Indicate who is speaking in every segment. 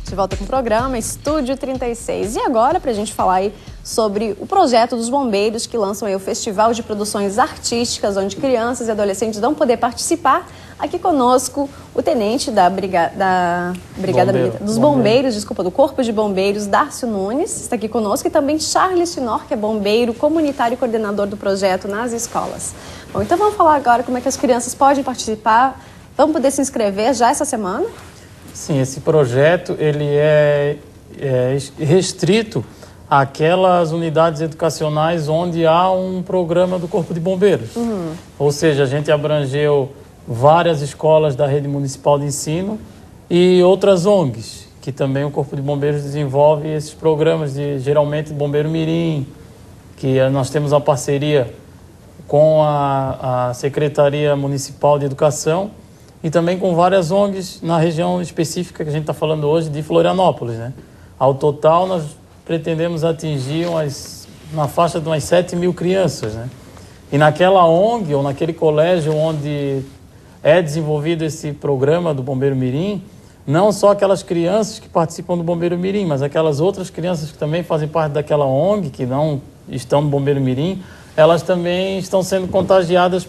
Speaker 1: De volta com o programa Estúdio 36. E agora, para a gente falar aí sobre o projeto dos bombeiros que lançam aí o Festival de Produções Artísticas, onde crianças e adolescentes vão poder participar. Aqui conosco o tenente da do Corpo de Bombeiros, Dárcio Nunes, está aqui conosco, e também Charles Tinor, que é bombeiro, comunitário e coordenador do projeto nas escolas. Bom, então vamos falar agora como é que as crianças podem participar, vão poder se inscrever já essa semana?
Speaker 2: Sim, esse projeto ele é restrito àquelas unidades educacionais onde há um programa do Corpo de Bombeiros. Ou seja, a gente abrangeu várias escolas da rede municipal de ensino e outras ONGs, que também o Corpo de Bombeiros desenvolve esses programas de, geralmente, Bombeiro Mirim, que nós temos uma parceria com a Secretaria Municipal de Educação e também com várias ONGs na região específica que a gente está falando hoje de Florianópolis, né? Ao total, nós pretendemos atingir na faixa de umas 7 mil crianças, né? E naquela ONG ou naquele colégio onde é desenvolvido esse programa do Bombeiro Mirim, não só aquelas crianças que participam do Bombeiro Mirim, mas aquelas outras crianças que também fazem parte daquela ONG, que não estão no Bombeiro Mirim, elas também estão sendo contagiadas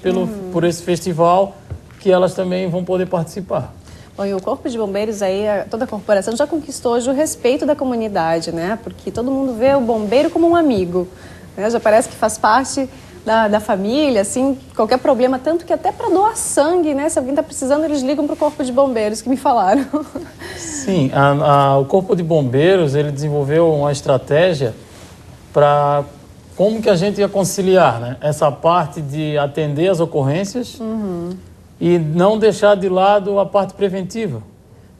Speaker 2: por esse festival, que elas também vão poder participar.
Speaker 1: Bom, e o Corpo de Bombeiros, aí, toda a corporação já conquistou hoje o respeito da comunidade, né? Porque todo mundo vê o bombeiro como um amigo, né? Já parece que faz parte da família, assim, qualquer problema, tanto que até para doar sangue, né? Se alguém está precisando, eles ligam para o Corpo de Bombeiros, que me falaram.
Speaker 2: Sim, o Corpo de Bombeiros, ele desenvolveu uma estratégia para como que a gente ia conciliar, né? Essa parte de atender as ocorrências e não deixar de lado a parte preventiva,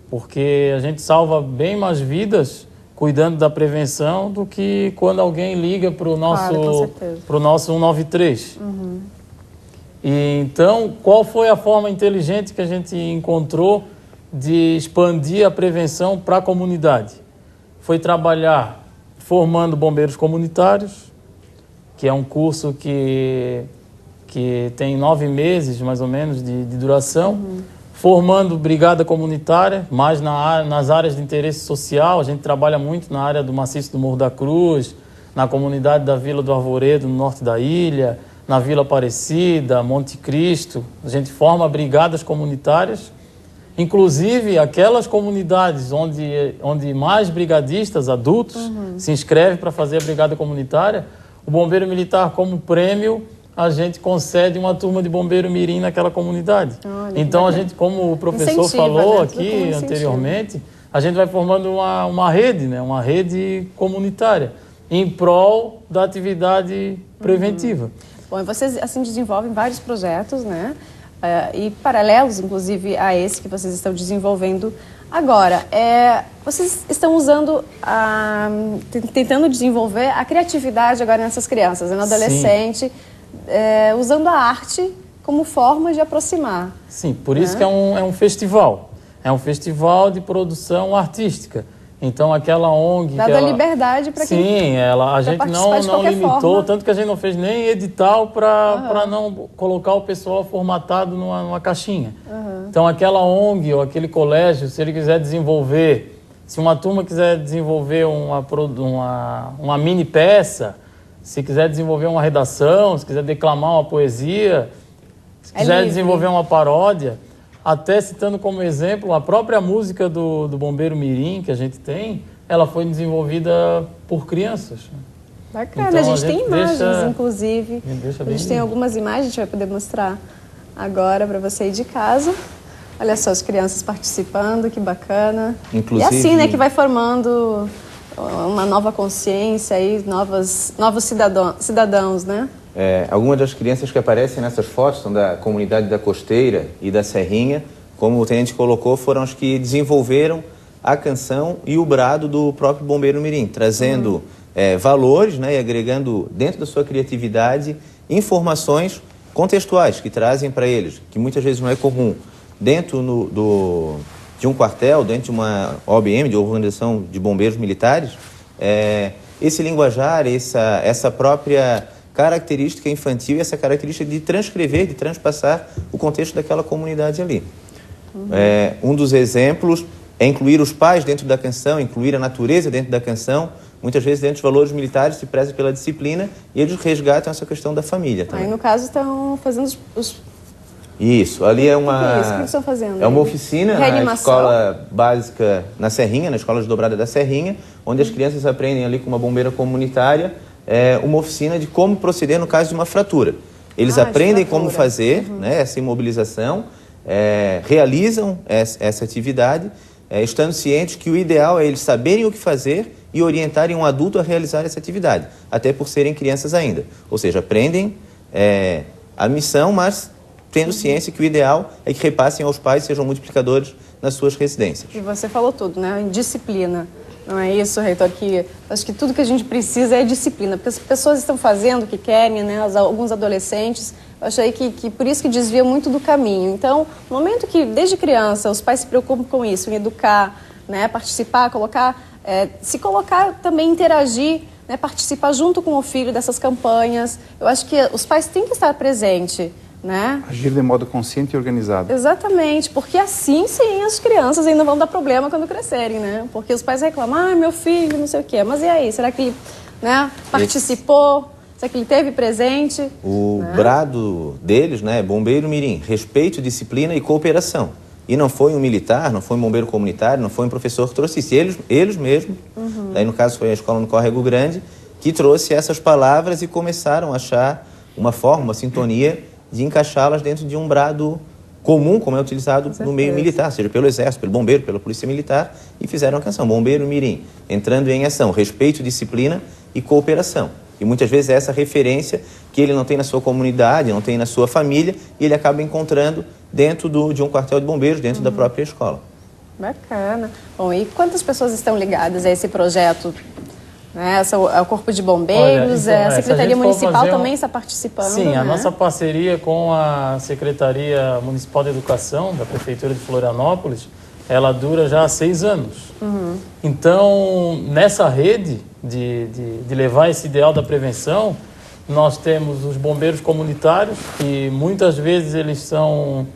Speaker 2: porque a gente salva bem mais vidas cuidando da prevenção do que quando alguém liga para o nosso 193. E então, qual foi a forma inteligente que a gente encontrou de expandir a prevenção para a comunidade? Foi trabalhar formando bombeiros comunitários, que é um curso que tem 9 meses, mais ou menos, de duração, formando brigada comunitária, mais nas áreas de interesse social. A gente trabalha muito na área do maciço do Morro da Cruz, na comunidade da Vila do Arvoredo, no norte da ilha, na Vila Aparecida, Monte Cristo. A gente forma brigadas comunitárias, inclusive aquelas comunidades onde mais brigadistas adultos se inscrevem para fazer a brigada comunitária. O bombeiro militar, como prêmio, a gente concede uma turma de bombeiro mirim naquela comunidade. Olha, então, a gente, como o professor falou, né, aqui anteriormente, a gente vai formando uma rede, né? Uma rede comunitária, em prol da atividade preventiva.
Speaker 1: Bom, e vocês assim desenvolvem vários projetos, né? E paralelos, inclusive, a esse que vocês estão desenvolvendo agora. Vocês estão tentando desenvolver a criatividade agora nessas crianças, né? No adolescente, usando a arte como forma de aproximar.
Speaker 2: Sim, por isso que é um festival. É um festival de produção artística. Então, aquela ONG...
Speaker 1: Dá liberdade para quem...
Speaker 2: Sim, a gente não limitou, forma. Tanto que a gente não fez nem edital para não colocar o pessoal formatado numa caixinha. Então, aquela ONG ou aquele colégio, se ele quiser desenvolver, se uma turma quiser desenvolver uma mini peça, se quiser desenvolver uma redação, se quiser declamar uma poesia, se quiser desenvolver uma paródia, até citando como exemplo a própria música do Bombeiro Mirim que a gente tem, ela foi desenvolvida por crianças.
Speaker 1: Bacana, então, a gente tem imagens, inclusive. A gente tem algumas imagens, a gente vai poder mostrar agora para você aí de casa. Olha só as crianças participando, que bacana. Inclusive, e assim, né, que vai formando uma nova consciência aí, novos cidadãos, né?
Speaker 3: Algumas das crianças que aparecem nessas fotos são da comunidade da Costeira e da Serrinha, como o tenente colocou, foram os que desenvolveram a canção e o brado do próprio Bombeiro Mirim, trazendo valores, né, e agregando dentro da sua criatividade informações contextuais que trazem para eles, que muitas vezes não é comum. Dentro de um quartel, dentro de uma OBM, de Organização de Bombeiros Militares, esse linguajar, essa própria característica infantil e essa característica de transcrever, de transpassar o contexto daquela comunidade ali. Um dos exemplos é incluir os pais dentro da canção, incluir a natureza dentro da canção. Muitas vezes, dentro dos valores militares, se preza pela disciplina e eles resgatam essa questão da família também.
Speaker 1: Aí, no caso, estão fazendo os...
Speaker 3: Isso, ali é uma...
Speaker 1: O que é isso? O que estão fazendo?
Speaker 3: É uma oficina na escola básica, na Serrinha, na escola de dobrada da Serrinha, onde as crianças aprendem ali com uma bombeira comunitária uma oficina de como proceder no caso de uma fratura. Eles aprendem como fazer essa imobilização, realizam essa atividade, estando cientes que o ideal é eles saberem o que fazer e orientarem um adulto a realizar essa atividade, até por serem crianças ainda. Ou seja, aprendem a missão, mas tendo ciência que o ideal é que repassem aos pais e sejam multiplicadores nas suas residências.
Speaker 1: E você falou tudo, né? Disciplina. Não é isso, reitor? Que acho que tudo que a gente precisa é disciplina, porque as pessoas estão fazendo o que querem, né? Alguns adolescentes, eu achei que por isso que desvia muito do caminho. Então, no momento que, desde criança, os pais se preocupam com isso, em educar, né? Participar, se colocar também, interagir, né? Participar junto com o filho dessas campanhas, eu acho que os pais têm que estar presentes. Né?
Speaker 4: Agir de modo consciente e organizado.
Speaker 1: Exatamente, porque assim sim as crianças ainda vão dar problema quando crescerem, né? Porque os pais reclamam, meu filho, não sei o quê. Mas e aí, será que ele participou? Será que ele teve presente?
Speaker 3: O brado deles, né, Bombeiro Mirim, respeito, disciplina e cooperação. E não foi um militar, não foi um bombeiro comunitário, não foi um professor que trouxe isso. Eles mesmos, daí no caso foi a escola no Córrego Grande, que trouxe essas palavras e começaram a achar uma forma, uma sintonia de encaixá-las dentro de um brado comum, como é utilizado no meio militar, seja pelo Exército, pelo Bombeiro, pela Polícia Militar, e fizeram a canção Bombeiro Mirim, entrando em ação, respeito, disciplina e cooperação. E muitas vezes é essa referência que ele não tem na sua comunidade, não tem na sua família, e ele acaba encontrando dentro de um quartel de bombeiros, dentro da própria escola.
Speaker 1: Bacana. Bom, e quantas pessoas estão ligadas a esse projeto? O Corpo de Bombeiros, olha, então, a Secretaria Municipal também está participando.
Speaker 2: Sim, a nossa parceria com a Secretaria Municipal de Educação da Prefeitura de Florianópolis, ela dura já há 6 anos. Então, nessa rede de levar esse ideal da prevenção, nós temos os bombeiros comunitários, que muitas vezes eles são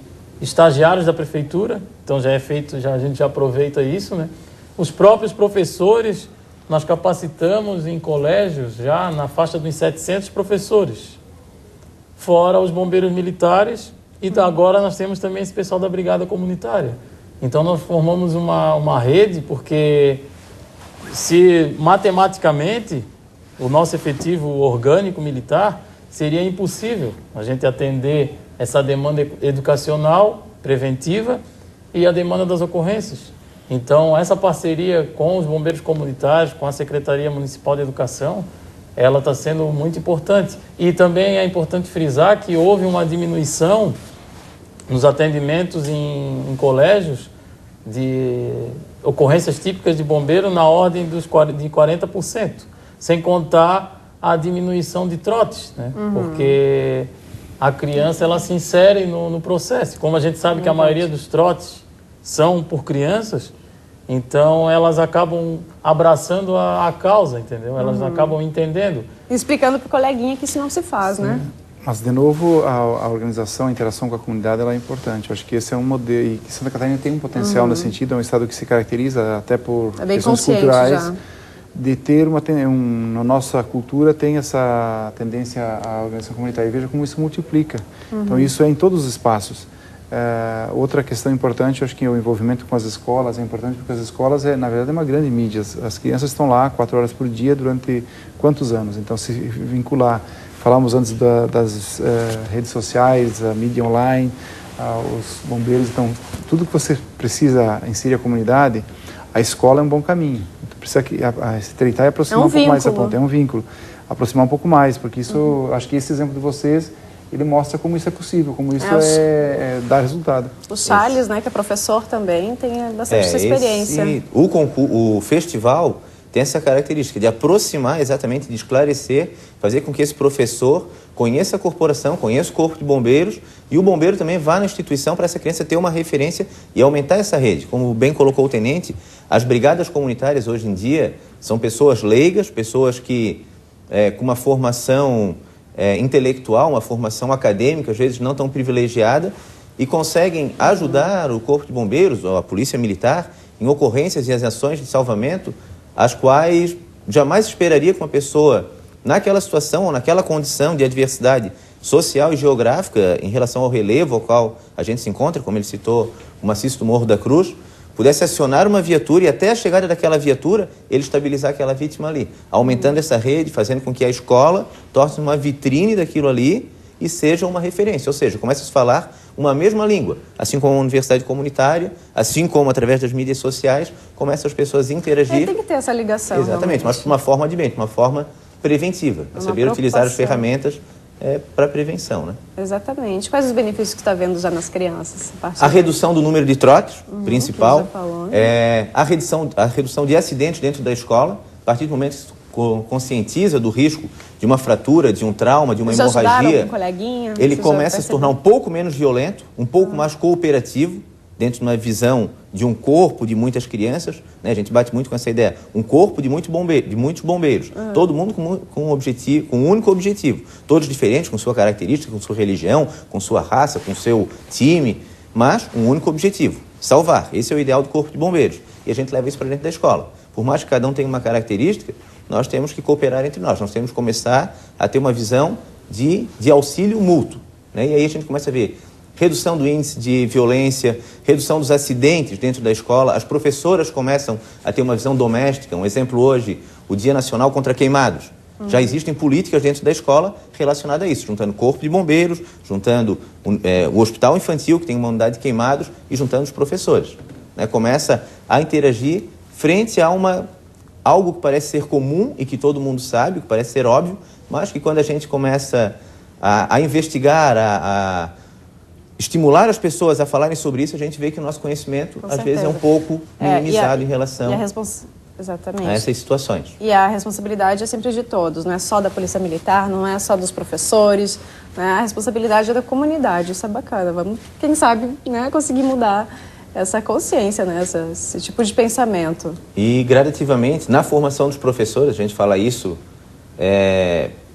Speaker 2: estagiários da Prefeitura, então já é feito, a gente já aproveita isso, né? Os próprios professores, nós capacitamos em colégios já na faixa dos 700 professores, fora os bombeiros militares, e agora nós temos também esse pessoal da Brigada Comunitária. Então nós formamos uma rede, porque se matematicamente o nosso efetivo orgânico militar seria impossível a gente atender essa demanda educacional preventiva e a demanda das ocorrências. Então, essa parceria com os bombeiros comunitários, com a Secretaria Municipal de Educação, ela está sendo muito importante. E também é importante frisar que houve uma diminuição nos atendimentos em colégios de ocorrências típicas de bombeiro na ordem de 40%, sem contar a diminuição de trotes, né? Porque a criança ela se insere no processo. Como a gente sabe que a maioria dos trotes são por crianças, então elas acabam abraçando a causa, entendeu? Elas acabam entendendo.
Speaker 1: Explicando para o coleguinha que isso não se faz, né?
Speaker 4: Mas, de novo, a organização, a interação com a comunidade, ela é importante. Eu acho que esse é um modelo, e que Santa Catarina tem um potencial nesse sentido, é um estado que se caracteriza até por questões culturais, de ter na nossa cultura tem essa tendência à organização comunitária. E veja como isso multiplica. Então, isso é em todos os espaços. Outra questão importante, eu acho que o envolvimento com as escolas é importante, porque as escolas, na verdade, é uma grande mídia. As crianças estão lá 4 horas por dia durante quantos anos? Então, se vincular, falamos antes das redes sociais, a mídia online, os bombeiros, então, tudo que você precisa inserir a comunidade, a escola é um bom caminho. Então, precisa estreitar e aproximar um pouco mais essa ponta. É um vínculo. Aproximar um pouco mais, porque isso, acho que esse exemplo de vocês, ele mostra como isso é possível, como isso dá resultado.
Speaker 1: O Charles, né, que é professor também, tem bastante essa experiência.
Speaker 3: O festival tem essa característica de aproximar, exatamente, de esclarecer, fazer com que esse professor conheça a corporação, conheça o corpo de bombeiros, e o bombeiro também vá na instituição para essa criança ter uma referência e aumentar essa rede. Como bem colocou o tenente, as brigadas comunitárias hoje em dia são pessoas leigas, pessoas que com uma formação intelectual, uma formação acadêmica, às vezes não tão privilegiada, e conseguem ajudar o Corpo de Bombeiros ou a Polícia Militar em ocorrências e as ações de salvamento, as quais jamais esperaria que uma pessoa, naquela situação ou naquela condição de adversidade social e geográfica em relação ao relevo ao qual a gente se encontra, como ele citou, o maciço do Morro da Cruz, pudesse acionar uma viatura e até a chegada daquela viatura, ele estabilizar aquela vítima ali, aumentando essa rede, fazendo com que a escola torne uma vitrine daquilo ali e seja uma referência, ou seja, começa a se falar uma mesma língua, assim como a universidade comunitária, assim como através das mídias sociais, começam as pessoas a interagir.
Speaker 1: Tem que ter essa ligação.
Speaker 3: Exatamente, mas de uma forma de bem, de uma forma preventiva, saber utilizar as ferramentas para prevenção, né?
Speaker 1: Exatamente. Quais os benefícios que você está vendo já nas crianças?
Speaker 3: A redução do número de trotes, principal, a redução de acidentes dentro da escola, a partir do momento que se conscientiza do risco de uma fratura, de um trauma, de uma hemorragia, ele começa a se tornar um pouco menos violento, um pouco mais cooperativo, dentro de uma visão de um corpo de muitas crianças, né? A gente bate muito com essa ideia, um corpo de muitos bombeiros, todo mundo com um único objetivo, todos diferentes, com sua característica, com sua religião, com sua raça, com seu time, mas um único objetivo, salvar. Esse é o ideal do corpo de bombeiros, e a gente leva isso para dentro da escola. Por mais que cada um tenha uma característica, nós temos que cooperar entre nós temos que começar a ter uma visão de auxílio mútuo, né? E aí a gente começa a ver redução do índice de violência, redução dos acidentes dentro da escola, as professoras começam a ter uma visão doméstica. Um exemplo hoje, o Dia Nacional contra Queimados. Já existem políticas dentro da escola relacionadas a isso, juntando corpo de bombeiros, juntando o hospital infantil, que tem uma unidade de queimados, e juntando os professores, né? Começa a interagir frente a algo que parece ser comum e que todo mundo sabe, que parece ser óbvio, mas que quando a gente começa a investigar, a estimular as pessoas a falarem sobre isso, a gente vê que o nosso conhecimento, às vezes, é um pouco minimizado em relação
Speaker 1: Exatamente.
Speaker 3: a essas situações.
Speaker 1: E a responsabilidade é sempre de todos, não é só da Polícia Militar, não é só dos professores, né? A responsabilidade é da comunidade, isso é bacana. Vamos, quem sabe, né, conseguir mudar essa consciência, né, esse tipo de pensamento.
Speaker 3: E, gradativamente, na formação dos professores, a gente fala isso,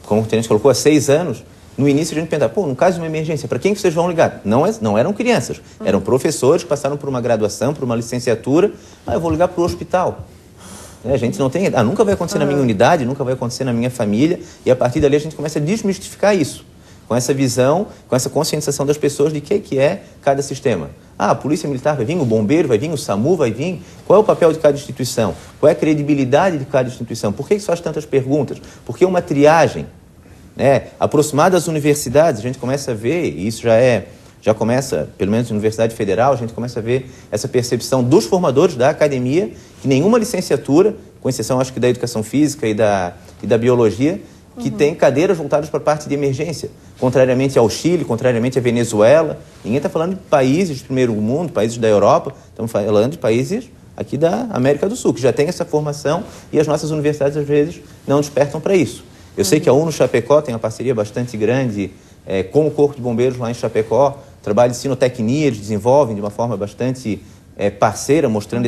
Speaker 3: como a gente colocou, há 6 anos, no início a gente pensava, no caso de uma emergência, para quem que vocês vão ligar? Não eram crianças, eram professores que passaram por uma graduação, por uma licenciatura, eu vou ligar para o hospital. A gente não tem, nunca vai acontecer na minha unidade, nunca vai acontecer na minha família, e a partir dali a gente começa a desmistificar isso, com essa visão, com essa conscientização das pessoas de que é cada sistema. A Polícia Militar vai vir, o Bombeiro vai vir, o SAMU vai vir. Qual é o papel de cada instituição? Qual é a credibilidade de cada instituição? Por que isso faz tantas perguntas? Por que uma triagem? Aproximar das universidades, a gente começa a ver, e isso já começa, pelo menos na Universidade Federal, a gente começa a ver essa percepção dos formadores da academia, que nenhuma licenciatura, com exceção acho que da Educação Física e da Biologia, que tem cadeiras voltadas para a parte de emergência. Contrariamente ao Chile, contrariamente à Venezuela, ninguém está falando de países do primeiro mundo, países da Europa, estamos falando de países aqui da América do Sul, que já tem essa formação e as nossas universidades, às vezes, não despertam para isso. Eu sei que a UNO Chapecó tem uma parceria bastante grande com o Corpo de Bombeiros lá em Chapecó, trabalho de sinotecnia, eles desenvolvem de uma forma bastante parceira, mostrando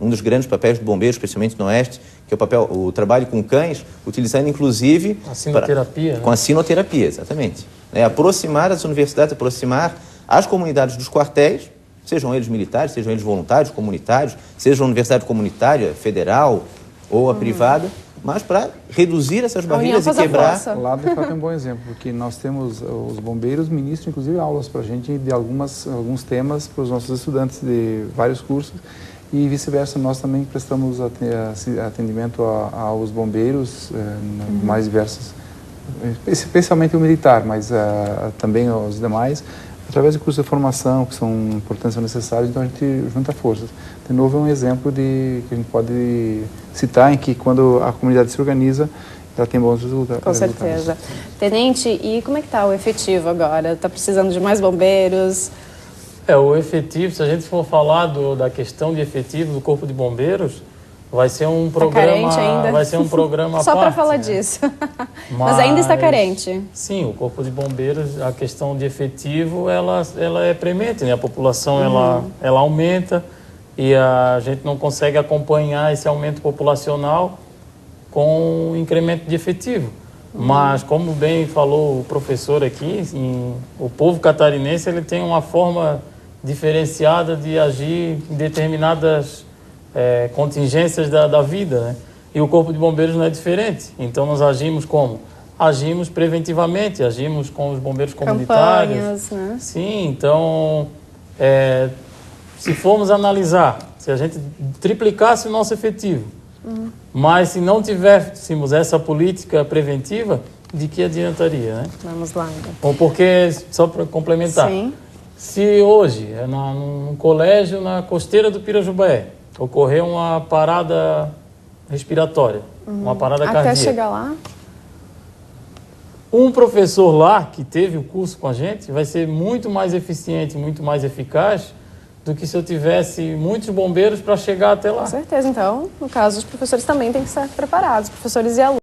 Speaker 3: um dos grandes papéis do bombeiro, especialmente no Oeste, que é o trabalho com cães, utilizando inclusive...
Speaker 2: A sinoterapia.
Speaker 3: Com a sinoterapia, exatamente. Aproximar as universidades, aproximar as comunidades dos quartéis, sejam eles militares, sejam eles voluntários, comunitários, seja a universidade comunitária, federal ou a privada, mas para reduzir essas barreiras e quebrar...
Speaker 4: O lado de fato é um bom exemplo, porque nós temos, os bombeiros ministram inclusive aulas para a gente de alguns temas para os nossos estudantes de vários cursos, e vice-versa, nós também prestamos atendimento aos bombeiros mais diversos, especialmente o militar, mas também aos demais, através de cursos de formação que são importantes e necessários, então a gente junta forças. De novo, é um exemplo que a gente pode citar em que quando a comunidade se organiza, ela tem bons resultados.
Speaker 1: Com certeza. Tenente, e como é que está o efetivo agora? Está precisando de mais bombeiros?
Speaker 2: O efetivo, se a gente for falar da questão de efetivo do Corpo de Bombeiros, vai ser um programa, vai ser um programa
Speaker 1: só para falar disso. Mas ainda está carente.
Speaker 2: Sim, o Corpo de Bombeiros, a questão de efetivo, ela é premente, né? A população ela aumenta e a gente não consegue acompanhar esse aumento populacional com o incremento de efetivo. Mas, como bem falou o professor aqui, o povo catarinense ele tem uma forma diferenciada de agir em determinadas contingências da vida, né? E o Corpo de Bombeiros não é diferente. Então, nós agimos como? Agimos preventivamente, agimos com os bombeiros comunitários.
Speaker 1: Campanhas, né?
Speaker 2: Sim, então, se formos analisar, se a gente triplicasse o nosso efetivo, mas se não tivéssemos essa política preventiva, de que adiantaria, né?
Speaker 1: Vamos lá, então.
Speaker 2: Ou porque, só para complementar,
Speaker 1: Sim.
Speaker 2: Se hoje, num colégio na costeira do Pirajubaé, ocorrer uma parada respiratória, uma parada cardíaca.
Speaker 1: Até chegar lá?
Speaker 2: Um professor lá, que teve o curso com a gente, vai ser muito mais eficiente, muito mais eficaz do que se eu tivesse muitos bombeiros para chegar até lá.
Speaker 1: Com certeza. Então, no caso, os professores também têm que estar preparados, professores e alunos.